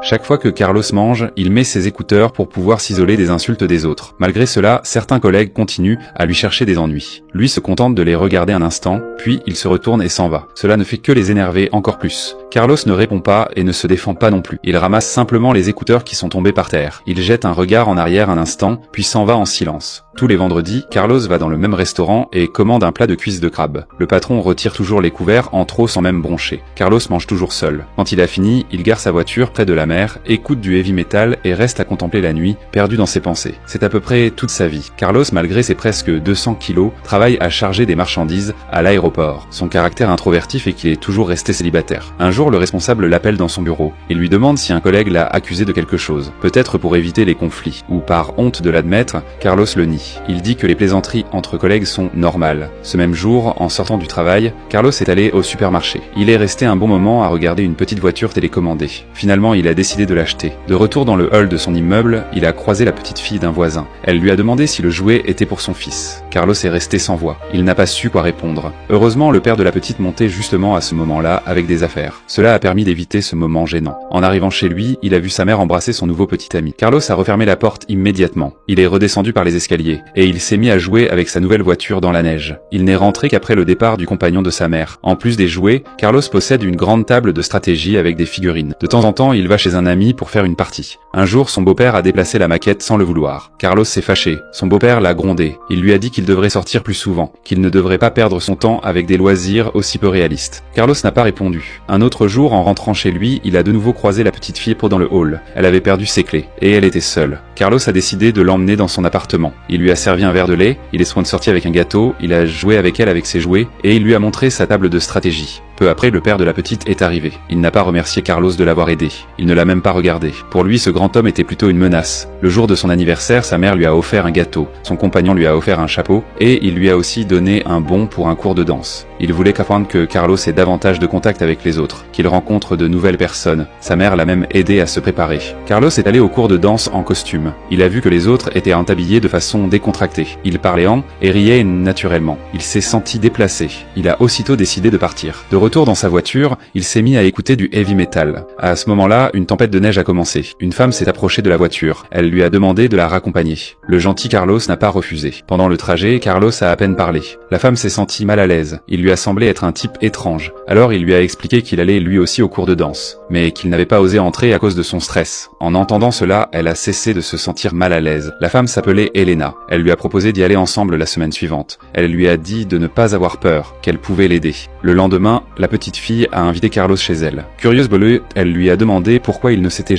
Chaque fois que Carlos mange, il met ses écouteurs pour pouvoir s'isoler des insultes des autres. Malgré cela, certains collègues continuent à lui chercher des ennuis. Lui se contente de les regarder un instant, puis il se retourne et s'en va. Cela ne fait que les énerver encore plus. Carlos ne répond pas et ne se défend pas non plus. Il ramasse simplement les écouteurs qui sont tombés par terre. Il jette un regard en arrière un instant, puis s'en va en silence. Tous les vendredis, Carlos va dans le même restaurant et commande un plat de cuisses de crabe. Le patron retire toujours les couverts en trop sans même broncher. Carlos mange toujours seul. Quand il a fini, il gare sa voiture près de la mer, écoute du heavy metal et reste à contempler la nuit, perdu dans ses pensées. C'est à peu près toute sa vie. Carlos, malgré ses presque 200 kilos, travaille à charger des marchandises à l'aéroport. Son caractère introverti fait qu'il est toujours resté célibataire. Un jour, le responsable l'appelle dans son bureau. Il lui demande si un collègue l'a accusé de quelque chose. Peut-être pour éviter les conflits, ou par honte de l'admettre, Carlos le nie. Il dit que les plaisanteries entre collègues sont normales. Ce même jour, en sortant du travail, Carlos est allé au supermarché. Il est resté un bon moment à regarder une petite voiture télécommandée. Finalement, il a décidé de l'acheter. De retour dans le hall de son immeuble, il a croisé la petite fille d'un voisin. Elle lui a demandé si le jouet était pour son fils. Carlos est resté sans voix. Il n'a pas su quoi répondre. Heureusement, le père de la petite montait justement à ce moment-là avec des affaires. Cela a permis d'éviter ce moment gênant. En arrivant chez lui, il a vu sa mère embrasser son nouveau petit ami. Carlos a refermé la porte immédiatement. Il est redescendu par les escaliers et il s'est mis à jouer avec sa nouvelle voiture dans la neige. Il n'est rentré qu'après le départ du compagnon de sa mère. En plus des jouets, Carlos possède une grande table de stratégie avec des figurines. De temps en temps, il va chez un ami pour faire une partie. Un jour, son beau-père a déplacé la maquette sans le vouloir. Carlos s'est fâché. Son beau-père l'a grondé. Il lui a dit qu'il devrait sortir plus souvent, qu'il ne devrait pas perdre son temps avec des loisirs aussi peu réalistes. Carlos n'a pas répondu. Un autre jour, en rentrant chez lui, il a de nouveau croisé la petite fille dans le hall. Elle avait perdu ses clés, et elle était seule. Carlos a décidé de l'emmener dans son appartement. Il lui a servi un verre de lait, il est sorti avec un gâteau, il a joué avec elle avec ses jouets, et il lui a montré sa table de stratégie. Peu après, le père de la petite est arrivé. Il n'a pas remercié Carlos de l'avoir aidé. Il ne l'a même pas regardé. Pour lui, ce grand homme était plutôt une menace. Le jour de son anniversaire, sa mère lui a offert un gâteau. Son compagnon lui a offert un chapeau, et il lui a aussi donné un bon pour un cours de danse. Il voulait qu'apprendre que Carlos ait davantage de contact avec les autres, qu'il rencontre de nouvelles personnes. Sa mère l'a même aidé à se préparer. Carlos est allé au cours de danse en costume. Il a vu que les autres étaient habillés de façon décontractée. Il parlait et riait naturellement. Il s'est senti déplacé. Il a aussitôt décidé de partir. De retour dans sa voiture, il s'est mis à écouter du heavy metal. À ce moment-là, une tempête de neige a commencé. Une femme s'est approchée de la voiture. Elle lui a demandé de la raccompagner. Le gentil Carlos n'a pas refusé. Pendant le trajet, Carlos a à peine parlé. La femme s'est sentie mal à l'aise. Il lui a semblé être un type étrange. Alors il lui a expliqué qu'il allait lui aussi au cours de danse, mais qu'il n'avait pas osé entrer à cause de son stress. En entendant cela, elle a cessé de se sentir mal à l'aise. La femme s'appelait Elena. Elle lui a proposé d'y aller ensemble la semaine suivante. Elle lui a dit de ne pas avoir peur, qu'elle pouvait l'aider. Le lendemain, la petite fille a invité Carlos chez elle. Curieuse, elle lui a demandé pourquoi il ne s'était